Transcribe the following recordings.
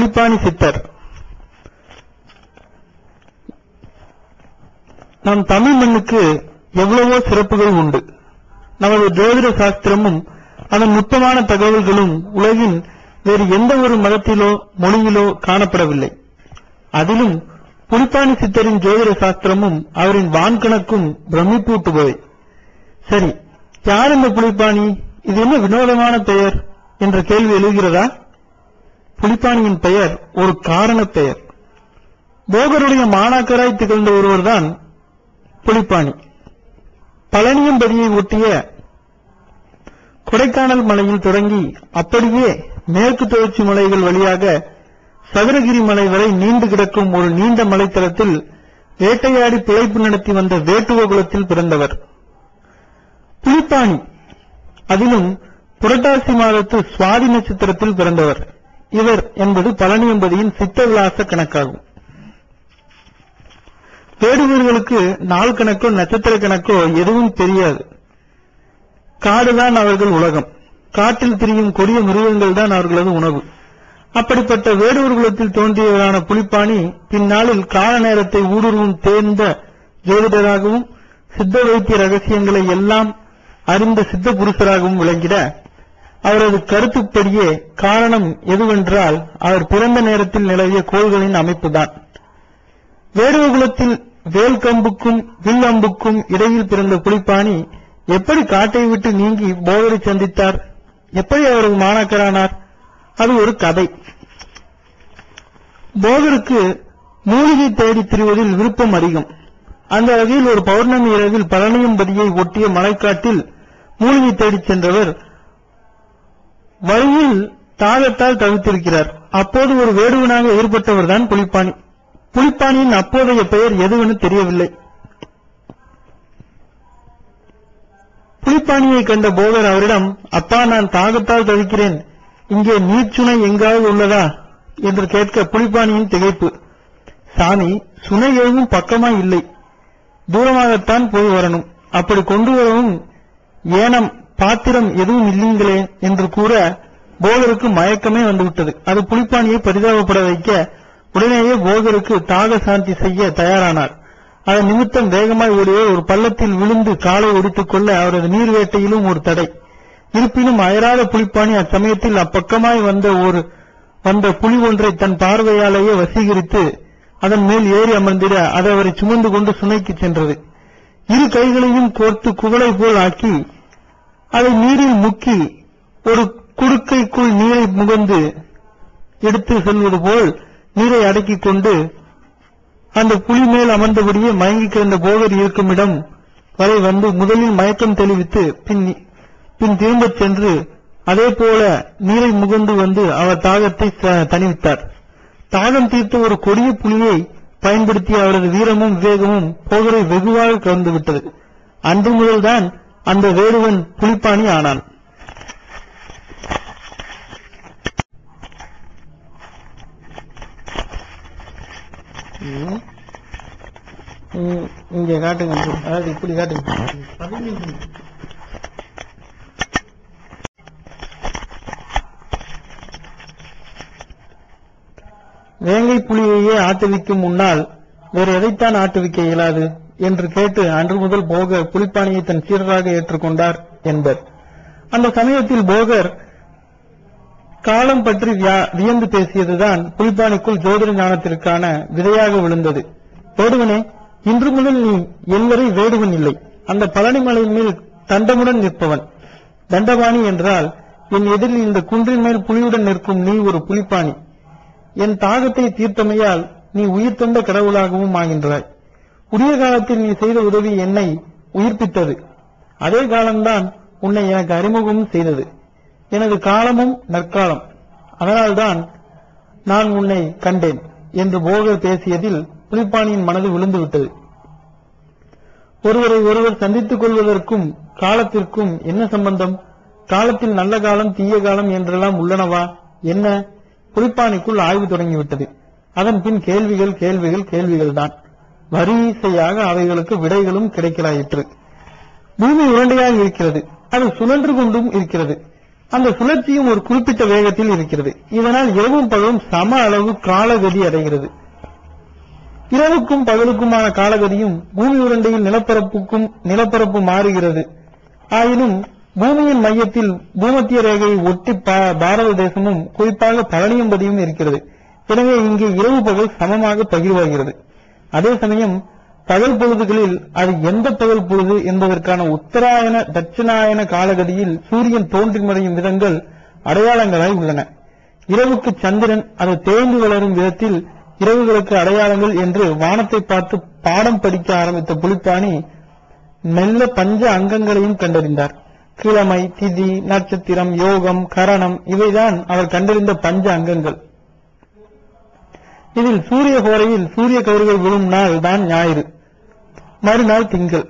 புலிப்பாணி சித்தர். நம் தமிழ் மண்ணுக்கு எவ்வளவோ சிறப்புகள் உண்டு. நமது ஜோதிட சாஸ்திரமும் அதன் நுட்பமான தகவல்களும் உலகின் வேறு எந்த ஒரு மதத்திலோ மொழியிலோ காணப்படவில்லை. அதிலும் புலிப்பாணி சித்தரின் ஜோதிட சாஸ்திரமும் அவரின் வான்கணக்கும் பிரமிப்பூட்டுபவை. சரி, யார் இந்த புலிப்பாணி? இது என்ன வினோதமான பெயர் என்ற கேள்வி எழுகிறதா? புலிப்பாணியின் பெயர் ஒரு காரண பெயர். போகருடைய மாணாக்கராய் திகழ்ந்த ஒருவர்தான் புலிப்பாணி. பழனியம்பதியை ஒட்டிய கொடைக்கானல் மலையில் தொடங்கி அப்படியே மேற்கு தொடர்ச்சி மலைகள் வழியாக சதுரகிரி மலை வரை நீண்டு கிடக்கும் ஒரு நீண்ட மலைத்தளத்தில் வேட்டையாடி பிழைப்பு நடத்தி வந்த வேட்டுவகுலத்தில் பிறந்தவர் புலிப்பாணி. அதிலும் புரட்டாசி மாதத்து சுவாதி நட்சத்திரத்தில் பிறந்தவர் இவர் என்பது பழனியம்பதியின் சித்த விலாச கணக்காகும். வேடுவர்களுக்கு நாள் கணக்கோ நட்சத்திர கணக்கோ எதுவும் தெரியாது. காடுதான் அவர்கள் உலகம். காட்டில் திரியும் கொடிய மிருகங்கள் தான் அவர்களது உணவு. அப்படிப்பட்ட வேடுவர் குலத்தில் தோன்றியவரான புலிப்பாணி பின்னாளில் கால நேரத்தை ஊடுருவும் தேர்ந்த ஜோதிடராகவும் சித்த வைத்திய ரகசியங்களை எல்லாம் அறிந்த சித்த புருஷராகவும் விளங்கிட அவரது கருத்துப்படியே காரணம் எதுவென்றால் அவர் பிறந்த நேரத்தில் நிலவிய கோள்களின் அமைப்புதான். வேடுவர் குலத்தில் வேல்கம்புக்கும் வில் அம்புக்கும் இடையில் பிறந்த புலிப்பாணி எப்படி காட்டை விட்டு நீங்கி போகரை சந்தித்தார்? எப்படி அவரது மாணாக்கரானார்? அது ஒரு கதை. போகருக்கு மூலிகை தேடி திரிவதில் விருப்பம் அதிகம். அந்த வகையில் ஒரு பௌர்ணமி இரவில் பழனியம்பதியை ஒட்டிய மலைக்காட்டில் மூலிகை தேடிச் சென்றவர் வழியில் தாகத்தால் தவித்திருக்கிறார். அப்போது ஒரு வேடுவனாக ஏற்பட்டவர்தான் புலிப்பாணி. புலிப்பாணியின் அப்போதைய பெயர் எதுவென தெரியவில்லை. புலிப்பாணியை கண்ட போகர் அவரிடம், அப்பா, நான் தாகத்தால் தவிக்கிறேன், இங்கே நீர்ச்சுனை எங்காவது உள்ளதா என்று கேட்க புலிப்பாணியின் திகைப்பு, சாமி, சுனை எதுவும் பக்கமாய் இல்லை, தூரமாகத்தான் போய் வரணும், அப்படி கொண்டு வரவும் ஏனம் பாத்திரம் எதுவும் இல்லீங்களே என்று கூற போகருக்கு மயக்கமே வந்துவிட்டது. அது புலிப்பாணியை பரிதாபப்பட வைக்க உடனேயே போகருக்கு தாக சாந்தி செய்ய தயாரானார். அதன் நிமித்தம் வேகமாய் ஓடிய ஒரு பள்ளத்தில் விழுந்து காலை ஒடித்துக் கொள்ள அவரது நீர் வேட்டையிலும் ஒரு தடை. இருப்பினும் அயராத புலிப்பாணி அச்சமயத்தில் அப்பக்கமாய் வந்த புலி ஒன்றை தன் பார்வையாலேயே வசீகரித்து அதன் மேல் ஏறி அமர்ந்திட அது அவரை சுமந்து கொண்டு சுனைக்கு சென்றது. இரு கைகளையும் கோர்த்து குவளை போல் ஆக்கி அதை நீரில் முக்கி ஒரு குடுக்கைக்குள் நீரை முகந்து எடுத்து செல்வது போல் நீரை அடக்கிக் கொண்டு அந்த புலி மேல் அமர்ந்தபடியே மயங்கி கிடந்த போகர் இருக்கும் இடம் வரை வந்து முதலில் மயக்கம் தெளிவித்து பின் திரும்பச் சென்று அதே போல நீரை முகந்து வந்து அவர் தாகத்தை தணிவித்தார். தாகம் தீர்த்த ஒரு கொடிய புலியை பயன்படுத்திய அவரது வீரமும் விவேகமும் போகரை வெகுவாக கவர்ந்துவிட்டது. அன்று முதல்தான் அந்த வேடுவன் புலிப்பாணி ஆனான். இங்க காட்டுங்க, அதாவது இப்படி காட்டுங்க. வேங்கை புலியையே ஆட்டுவிக்கும் முன்னால் வேறு எதைத்தான் ஆட்டுவிக்க இயலாது என்று கேட்டு அன்று முதல் போகர் புலிப்பாணியை தன் சீரராக ஏற்றுக்கொண்டார் என்பர். அந்த சமயத்தில் போகர் காலம் பற்றி வியந்து பேசியதுதான் புலிப்பாணிக்குள் ஜோதிட ஞானத்திற்கான விதையாக விழுந்தது. வேடுவனே, இன்று முதல் நீ எல்வரை வேடுவன் இல்லை, அந்த பழனிமலை மேல் தண்டமுடன் நிற்பவன். தண்டபாணி என்றால் என் எதிரில் இந்த குன்றின் மேல் புலியுடன் நிற்கும் நீ ஒரு புலிப்பாணி. என் தாகத்தை தீர்த்தமையால் நீ உயிர் தந்த கடவுளாகவும் ஆகின்றாய். உரிய காலத்தில் நீ செய்த உதவி என்னை உயிர்ப்பித்தது. அதே காலம்தான் உன்னை எனக்கு அறிமுகமும் செய்தது. எனது காலமும் நற்காலம், அதனால்தான் நான் உன்னை கண்டேன் என்று போகர் பேசியதில் புலிப்பாணியின் மனது விழுந்துவிட்டது. ஒருவரை ஒருவர் சந்தித்துக் கொள்வதற்கும் காலத்திற்கும் என்ன சம்பந்தம்? காலத்தில் நல்ல காலம் தீய காலம் என்றெல்லாம் உள்ளனவா? என்ன? புலிப்பாணிக்குள் ஆய்வு தொடங்கிவிட்டது. அதன் பின் கேள்விகள் கேள்விகள் கேள்விகள் தான். வரிசையாக அவைகளுக்கு விடைகளும் கிடைக்கலாயிற்று. பூமி உருண்டையாக இருக்கிறது, அது சுழன்று கொண்டும் இருக்கிறது. அந்த சுழற்சியும் ஒரு குறிப்பிட்ட வேகத்தில் இருக்கிறது. இதனால் இரவும் பகலும் சம அளவு காலகதி அடைகிறது. இரவுக்கும் பகலுக்குமான காலகதியும் பூமி உருண்டையில் நிலப்பரப்பு மாறுகிறது. ஆயினும் பூமியின் மையத்தில் பூமத்திய ரேகையை ஒட்டி பாரத தேசமும் குறிப்பாக பழனியம்பதியும் இருக்கிறது. எனவே இங்கே இரவு பகல் சமமாக பகிர்வாகிறது. அதே சமயம் பகல் பொழுதுகளில் அது எந்த பகல் பொழுது என்பதற்கான உத்தராயண தட்சிணாயன காலகதியில் சூரியன் தோன்றி மறையும் விதங்கள் அடையாளங்களாய் உள்ளன. இரவுக்கு சந்திரன் அது தேய்ந்து வளரும் விதத்தில் இரவுகளுக்கு அடையாளங்கள் என்று வானத்தை பார்த்து பாடம் படிக்க ஆரம்பித்த புலிப்பாணி மெல்ல பஞ்ச அங்கங்களையும் கண்டறிந்தார். கிழமை, திதி, நட்சத்திரம், யோகம், கரணம் இவைதான் அவர் கண்டறிந்த பஞ்ச அங்கங்கள். இதில் சூரிய கோரையில் சூரிய கதிர்கள் விழும் நாள் தான் ஞாயிறு, மறுநாள் திங்கள்,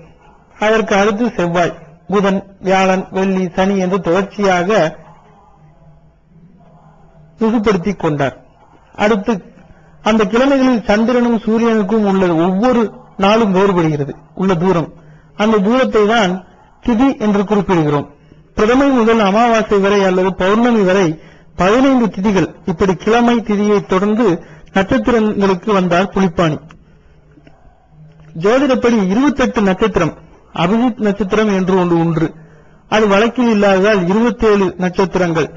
அதற்கு அடுத்து செவ்வாய், புதன், வியாழன், வெள்ளி, சனி என்று தொடர்ச்சியாக ருசுப்படுத்திக் கொண்டார். அடுத்து அந்த கிழமைகளில் சந்திரனும் சூரியனுக்கும் உள்ள ஒவ்வொரு நாளும் வேறுபடுகிறது உள்ள தூரம். அந்த தூரத்தை தான் திதி என்று குறிப்பிடுகிறோம். பிரதமை முதல் அமாவாசை வரை அல்லது பௌர்ணமி வரை 15 திதிகள். இப்படி கிழமை திதியை தொடர்ந்து நட்சத்திரங்களுக்கு வந்தார் புலிப்பாணி. ஜோதிடப்படி 28 நட்சத்திரம், அபிஜித் நட்சத்திரம் என்று ஒன்று, அது வழக்கில் இல்லாததால் 27 நட்சத்திரங்கள்.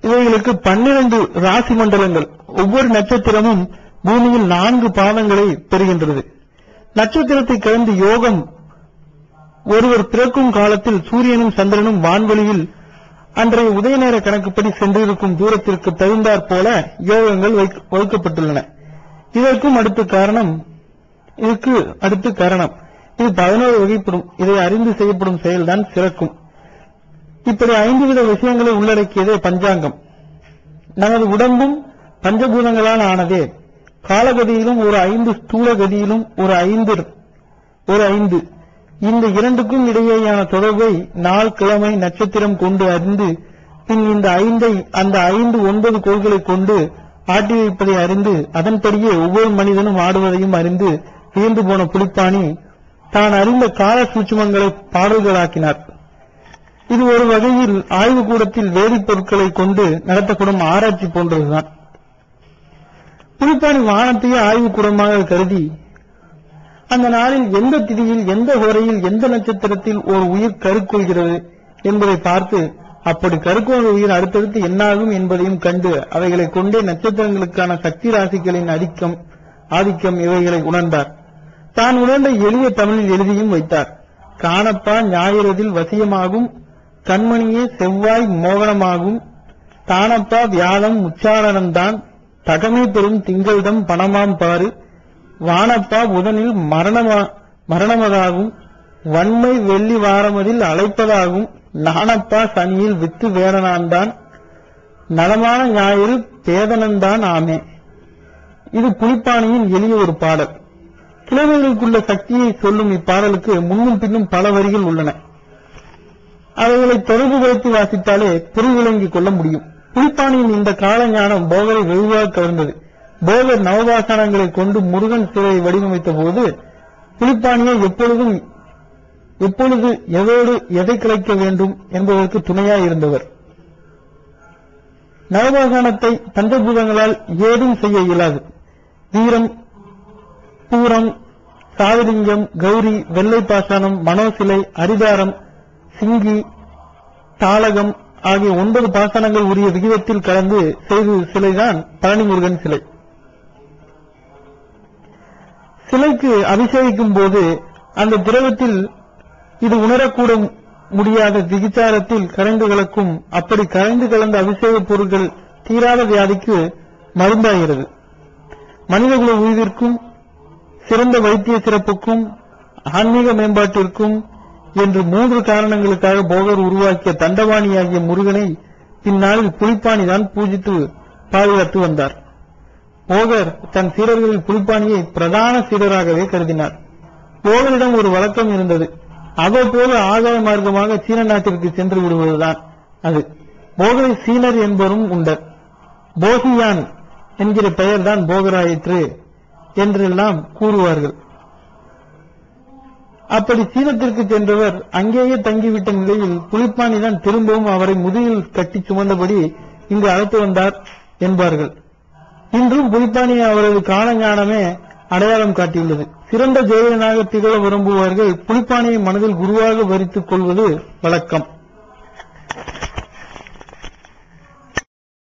இவைகளுக்கு 12 ராசி மண்டலங்கள். ஒவ்வொரு நட்சத்திரமும் பூமியில் 4 பாதங்களை பெறுகின்றது. நட்சத்திரத்தை கடந்து யோகம் ஒருவர் பிறக்கும் காலத்தில் சூரியனும் சந்திரனும் வான்வெளியில் அன்றைய உதய நேர கணக்குப்படி சென்றிருக்கும் தூரத்திற்கு தகுந்தாற் போல யோகங்கள் வகுக்கப்பட்டுள்ளன. இதற்கு அடுத்து கரணம். இது 11 வகைப்படும். இதை அறிந்து செய்யப்படும் செயல்தான் சிறக்கும். இப்படி 5 வித விஷயங்களை உள்ளடக்கியதே பஞ்சாங்கம். நமது உடம்பும் பஞ்சபூதங்களால் ஆனதே. காலகதியிலும் ஒரு 5, ஸ்தூல கதியிலும் ஒரு 5. இந்த இரண்டுக்கும் இடையேயான தொடர்பை நாள், கிழமை, நட்சத்திரம் கொண்டு அறிந்து பின் இந்த 5ஐ அந்த 5 9 கோள்களை கொண்டு ஆட்டி வைப்பதை அறிந்து அதன்படியே ஒவ்வொரு மனிதனும் ஆடுவதையும் அறிந்து வியந்து போன புலிப்பாணி தான் அறிந்த கால சூட்சுமங்களை பாடல்களாக்கினார். இது ஒரு வகையில் ஆய்வுக்கூடத்தில் வேதிப்பொருட்களை கொண்டு நடத்தப்படும் ஆராய்ச்சி போன்றதுதான். புலிப்பாணி வானத்தையே ஆய்வுக்கூடமாக கருதி அந்த நாளில் எந்த திதியில், எந்த ஹோரையில், எந்த நட்சத்திரத்தில் ஒரு உயிர் கருக்கொள்கிறது என்பதை பார்த்து அப்படி கருக்கொண்ட உயிர் அடுத்தடுத்து என்னாகும் என்பதையும் கண்டு அவைகளை கொண்டே நட்சத்திரங்களுக்கான சக்தி ராசிகளின் ஆதிக்கம் இவைகளை உணர்ந்தார். தான் உணர்ந்த எளிய தமிழில் எழுதியும் வைத்தார். காணப்பா ஞாயிறதில் வசியமாகும், கண்மணியே செவ்வாய் மோகனமாகும், தானப்பா வியாழம் உச்சாரணந்தான், தகமை பெறும் திங்களிடம் பணமாம் பாரு, வானப்பா புதனில் மரணமதாகும், வன்மை வெள்ளி வாரமதில் அழைப்பதாகும், நானப்பா சனியில் வித்து வேடனான்தான், நலமான ஞாயிறு பேதனந்தான் ஆமே. இது புலிப்பாணியின் எளிய ஒரு பாடல். கிழமைகளுக்குள்ள சக்தியை சொல்லும் இப்பாடலுக்கு முன்னும் பின்னும் பல வரிகள் உள்ளன. அவைகளை தொடர்புபடுத்தி வாசித்தாலே பொருள் விளங்கிக் கொள்ள முடியும். புலிப்பாணியின் இந்த கால ஞானம் போகரை வெகுவாக கவர்ந்தது. போகர் நவபாசானங்களை கொண்டு முருகன் சிலையை வடிவமைத்த போது புலிப்பாணியை எப்பொழுது எதோடு எதை கிளைக்க வேண்டும் என்பதற்கு துணையாய் இருந்தவர். நவபாசானத்தை பஞ்சபூதங்களால் ஏதும் செய்ய இயலாது. வீரம், பூரம், சாவிலிங்கம், கௌரி, வெள்ளை பாசானம், மனோசிலை, அரிதாரம், சிங்கி, தாளகம் ஆகிய 9 பாசனங்கள் உரிய விகிதத்தில் கலந்து செய்த சிலைதான் பழனி முருகன் சிலை. சிலைக்கு அபிஷேகிக்கும் போது அந்த திரவத்தில் இது உணரக்கூட முடியாத விகிச்சாரத்தில் கரைந்து கலக்கும். அப்படி கரைந்து கலந்த அபிஷேக பொருட்கள் தீராத வியாதிக்கு மருந்தாகிறது. மனிதகுல உயிர்க்கும் சிறந்த வைத்திய சிறப்புக்கும் ஆன்மீக மேம்பாட்டிற்கும் என்று 3 காரணங்களுக்காக போகர் உருவாக்கிய தண்டவாணியாகிய முருகனை பின்னாளில் புலிப்பாணிதான் பூஜித்து பாதுகாத்து வந்தார். போகர் தன் சீடர்களில் புலிப்பாணியை பிரதான சீடராகவே கருதினார். போகரிடம் ஒரு வழக்கம் இருந்தது. அவ்வப்போது ஆதாய மார்க்கமாக சீன நாட்டிற்கு சென்று விடுவதுதான் அது. போகரை சீனர் என்பவரும் உண்டர். போகியான் என்கிற பெயர்தான் போகராயிற்று என்றெல்லாம் கூறுவார்கள். அப்படி சீனத்திற்கு சென்றவர் அங்கேயே தங்கிவிட்ட நிலையில் புலிப்பாணிதான் திரும்பவும் அவரை முதுகில் கட்டி சுமந்தபடி இங்கு அழைத்து வந்தார் என்பார்கள். இன்றும் புலிப்பாணியை அவரது காலஞானமே அடையாளம் காட்டியுள்ளது. சிறந்த ஜோதிடனாக திகழ விரும்புபவர்கள் புலிப்பாணியை மனதில் குருவாக வரித்துக் கொள்வது வழக்கம்.